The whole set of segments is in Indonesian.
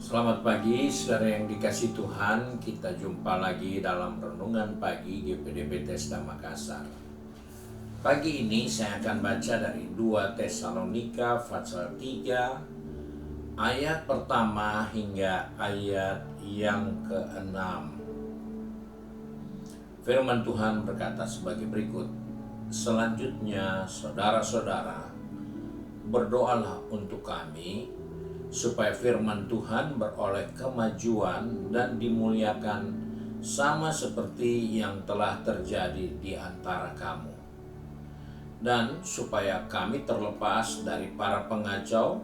Selamat pagi, saudara yang dikasih Tuhan. Kita jumpa lagi dalam renungan pagi GPD Bethesda Makassar. Pagi ini saya akan baca dari 2 Tesalonika pasal 3 ayat pertama hingga ayat yang ke-6. Firman Tuhan berkata sebagai berikut. Selanjutnya, saudara-saudara, berdoalah untuk kami supaya firman Tuhan beroleh kemajuan dan dimuliakan sama seperti yang telah terjadi di antara kamu. Dan supaya kami terlepas dari para pengacau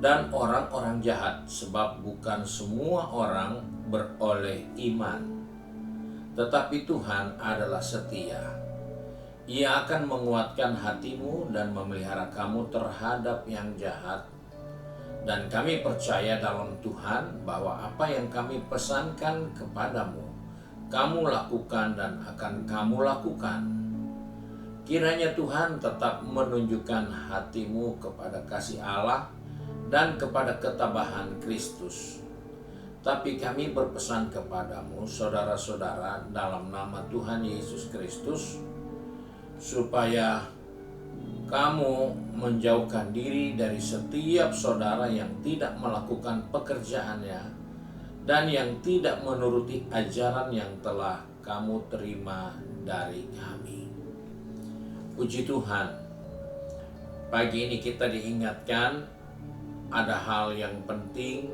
dan orang-orang jahat, sebab bukan semua orang beroleh iman. Tetapi Tuhan adalah setia. Ia akan menguatkan hatimu dan memelihara kamu terhadap yang jahat. Dan kami percaya dalam Tuhan bahwa apa yang kami pesankan kepadamu, kamu lakukan dan akan kamu lakukan. Kiranya Tuhan tetap menunjukkan hatimu kepada kasih Allah dan kepada ketabahan Kristus. Tapi kami berpesan kepadamu, saudara-saudara, dalam nama Tuhan Yesus Kristus, supaya kamu menjauhkan diri dari setiap saudara yang tidak melakukan pekerjaannya dan yang tidak menuruti ajaran yang telah kamu terima dari kami. Puji Tuhan, pagi ini kita diingatkan ada hal yang penting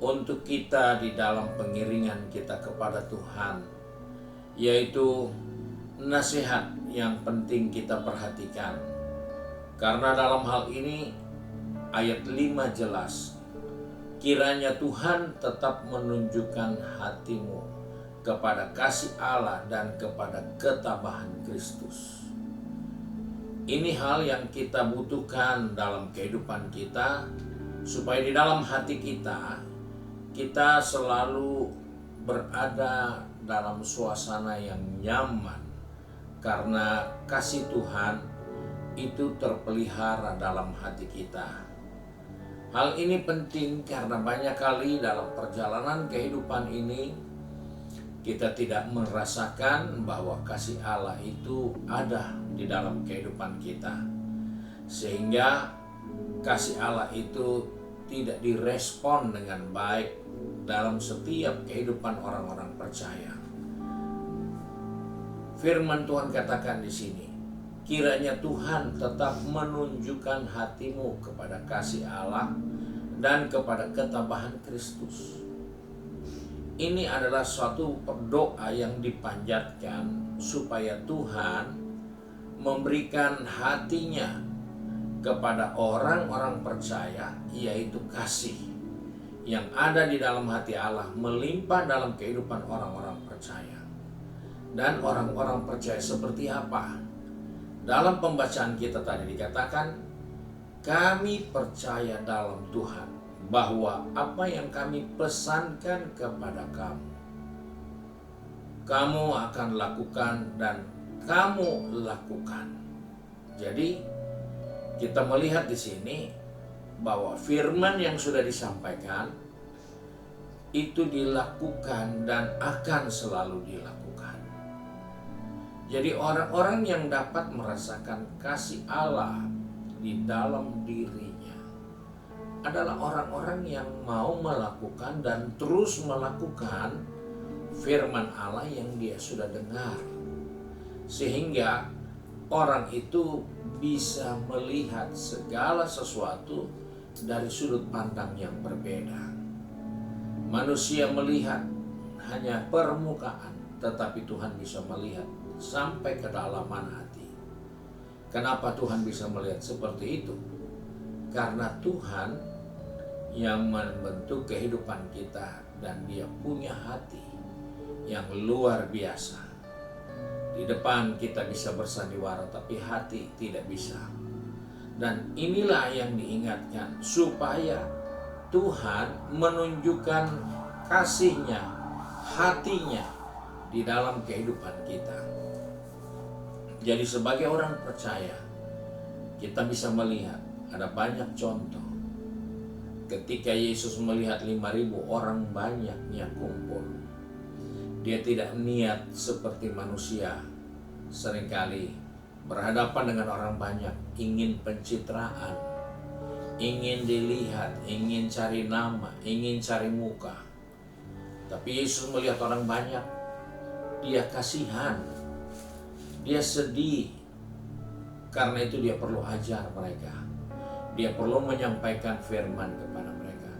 untuk kita di dalam pengiringan kita kepada Tuhan, yaitu nasihat yang penting kita perhatikan. Karena dalam hal ini ayat 5 jelas, kiranya Tuhan tetap menunjukkan hatimu kepada kasih Allah dan kepada ketabahan Kristus. Ini hal yang kita butuhkan dalam kehidupan kita, supaya di dalam hati kita selalu berada dalam suasana yang nyaman, karena kasih Tuhan itu terpelihara dalam hati kita. Hal ini penting karena banyak kali dalam perjalanan kehidupan ini kita tidak merasakan bahwa kasih Allah itu ada di dalam kehidupan kita, sehingga kasih Allah itu tidak direspon dengan baik dalam setiap kehidupan orang-orang percaya. Firman Tuhan katakan di sini, kiranya Tuhan tetap menunjukkan hatimu kepada kasih Allah dan kepada ketabahan Kristus. Ini adalah suatu doa yang dipanjatkan supaya Tuhan memberikan hatinya kepada orang-orang percaya, yaitu kasih yang ada di dalam hati Allah melimpah dalam kehidupan orang-orang percaya. Dan orang-orang percaya seperti apa? Dalam pembacaan kita tadi dikatakan, kami percaya dalam Tuhan bahwa apa yang kami pesankan kepada kamu, kamu akan lakukan dan kamu lakukan. Jadi kita melihat di sini bahwa firman yang sudah disampaikan itu dilakukan dan akan selalu dilakukan. Jadi orang-orang yang dapat merasakan kasih Allah di dalam dirinya adalah orang-orang yang mau melakukan dan terus melakukan firman Allah yang dia sudah dengar. Sehingga orang itu bisa melihat segala sesuatu dari sudut pandang yang berbeda. Manusia melihat hanya permukaan, tetapi Tuhan bisa melihat sampai kedalaman hati. Kenapa Tuhan bisa melihat seperti itu? Karena Tuhan yang membentuk kehidupan kita dan Dia punya hati yang luar biasa. Di depan kita bisa bersandiwara, tapi hati tidak bisa. Dan inilah yang diingatkan, supaya Tuhan menunjukkan kasih-Nya, hati-Nya di dalam kehidupan kita. Jadi sebagai orang percaya, kita bisa melihat ada banyak contoh Ketika Yesus melihat 5.000 orang banyaknya kumpul, dia tidak niat seperti manusia seringkali berhadapan dengan orang banyak, ingin pencitraan, ingin dilihat, ingin cari nama, ingin cari muka. Tapi Yesus melihat orang banyak, dia kasihan, dia sedih. Karena itu dia perlu ajar mereka, dia perlu menyampaikan firman kepada mereka.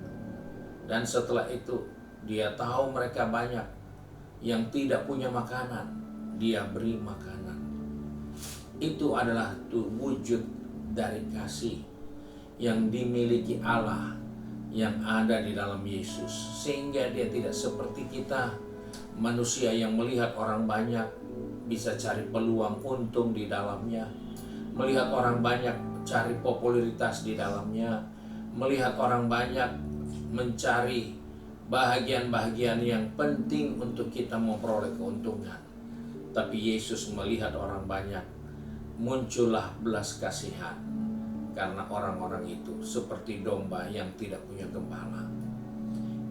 Dan setelah itu dia tahu mereka banyak yang tidak punya makanan, dia beri makanan. Itu adalah wujud dari kasih yang dimiliki Allah yang ada di dalam Yesus. Sehingga dia tidak seperti kita manusia yang melihat orang banyak bisa cari peluang untung di dalamnya, melihat orang banyak cari popularitas di dalamnya, melihat orang banyak mencari bahagian-bahagian yang penting untuk kita memperoleh keuntungan. Tapi Yesus melihat orang banyak, muncullah belas kasihan, karena orang-orang itu seperti domba yang tidak punya gembala.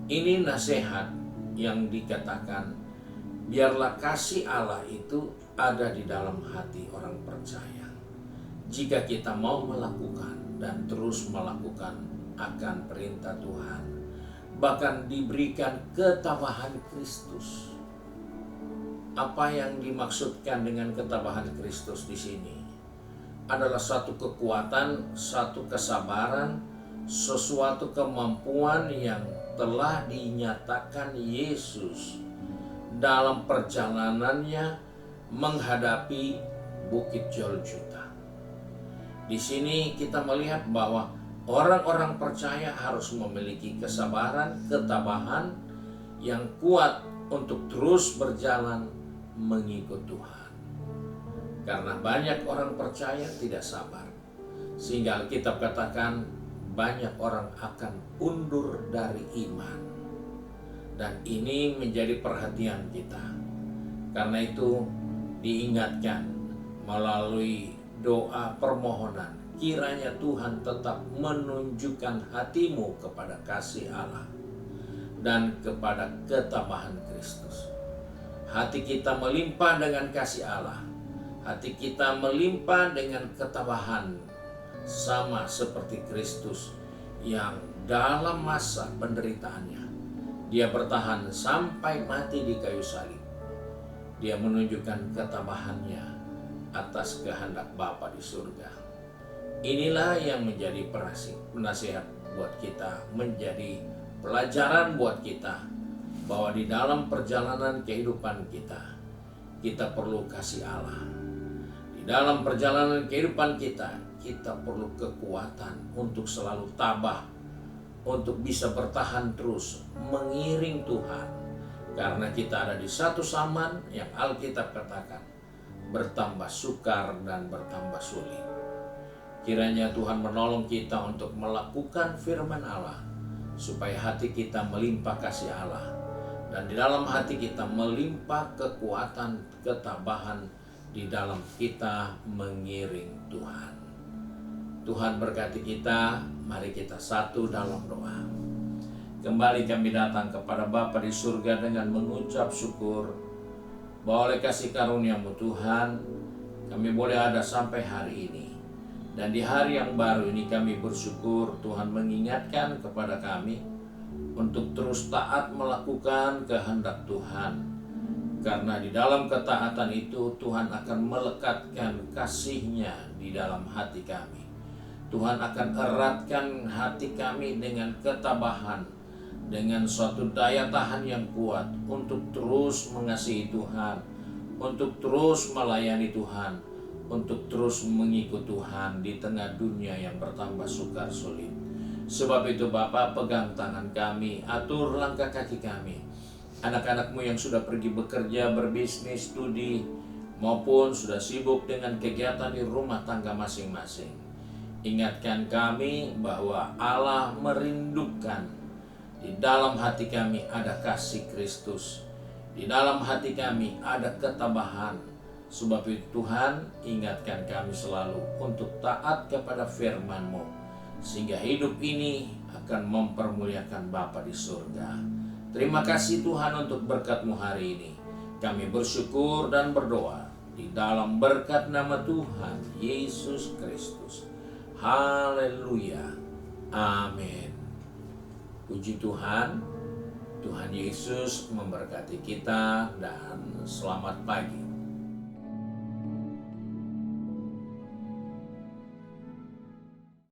Ini nasihat yang dikatakan, biarlah kasih Allah itu ada di dalam hati orang percaya. Jika kita mau melakukan dan terus melakukan akan perintah Tuhan, bahkan diberikan ketabahan Kristus. Apa yang dimaksudkan dengan ketabahan Kristus di sini adalah satu kekuatan, satu kesabaran, sesuatu kemampuan yang telah dinyatakan Yesus dalam perjalanannya menghadapi Bukit Golgota. Di sini kita melihat bahwa orang-orang percaya harus memiliki kesabaran, ketabahan yang kuat untuk terus berjalan mengikut Tuhan. Karena banyak orang percaya tidak sabar, sehingga Alkitab katakan banyak orang akan undur dari iman. Dan ini menjadi perhatian kita. Karena itu diingatkan melalui doa permohonan, kiranya Tuhan tetap menunjukkan hatimu kepada kasih Allah dan kepada ketabahan Kristus. Hati kita melimpah dengan kasih Allah, hati kita melimpah dengan ketabahan, sama seperti Kristus yang dalam masa penderitaannya dia bertahan sampai mati di kayu salib. Dia menunjukkan ketabahannya atas kehendak Bapa di surga. Inilah yang menjadi penasihat buat kita, menjadi pelajaran buat kita, bahwa di dalam perjalanan kehidupan kita, kita perlu kasih Allah. Di dalam perjalanan kehidupan kita, kita perlu kekuatan untuk selalu tabah, untuk bisa bertahan terus mengiring Tuhan. Karena kita ada di satu zaman yang Alkitab katakan bertambah sukar dan bertambah sulit. Kiranya Tuhan menolong kita untuk melakukan firman Allah, supaya hati kita melimpah kasih Allah, dan di dalam hati kita melimpah kekuatan, ketabahan di dalam kita mengiring Tuhan. Tuhan berkati kita. Mari kita satu dalam doa. Kembali kami datang kepada Bapa di surga dengan mengucap syukur bahwa oleh kasih karunia-Mu Tuhan, kami boleh ada sampai hari ini. Dan di hari yang baru ini kami bersyukur Tuhan mengingatkan kepada kami untuk terus taat melakukan kehendak Tuhan. Karena di dalam ketaatan itu Tuhan akan melekatkan kasih-Nya di dalam hati kami. Tuhan akan eratkan hati kami dengan ketabahan, dengan suatu daya tahan yang kuat untuk terus mengasihi Tuhan, untuk terus melayani Tuhan, untuk terus mengikut Tuhan di tengah dunia yang bertambah sukar sulit. Sebab itu Bapa, pegang tangan kami, atur langkah kaki kami. Anak-anak-Mu yang sudah pergi bekerja, berbisnis, studi, maupun sudah sibuk dengan kegiatan di rumah tangga masing-masing. Ingatkan kami bahwa Allah merindukan di dalam hati kami ada kasih Kristus. Di dalam hati kami ada ketabahan. Sebab itu Tuhan, ingatkan kami selalu untuk taat kepada firman-Mu. sehingga hidup ini akan mempermuliakan Bapa di surga. Terima kasih Tuhan untuk berkat-Mu hari ini. Kami bersyukur dan berdoa di dalam berkat nama Tuhan Yesus Kristus. Haleluya. Amin. Puji Tuhan. Tuhan Yesus memberkati kita dan selamat pagi.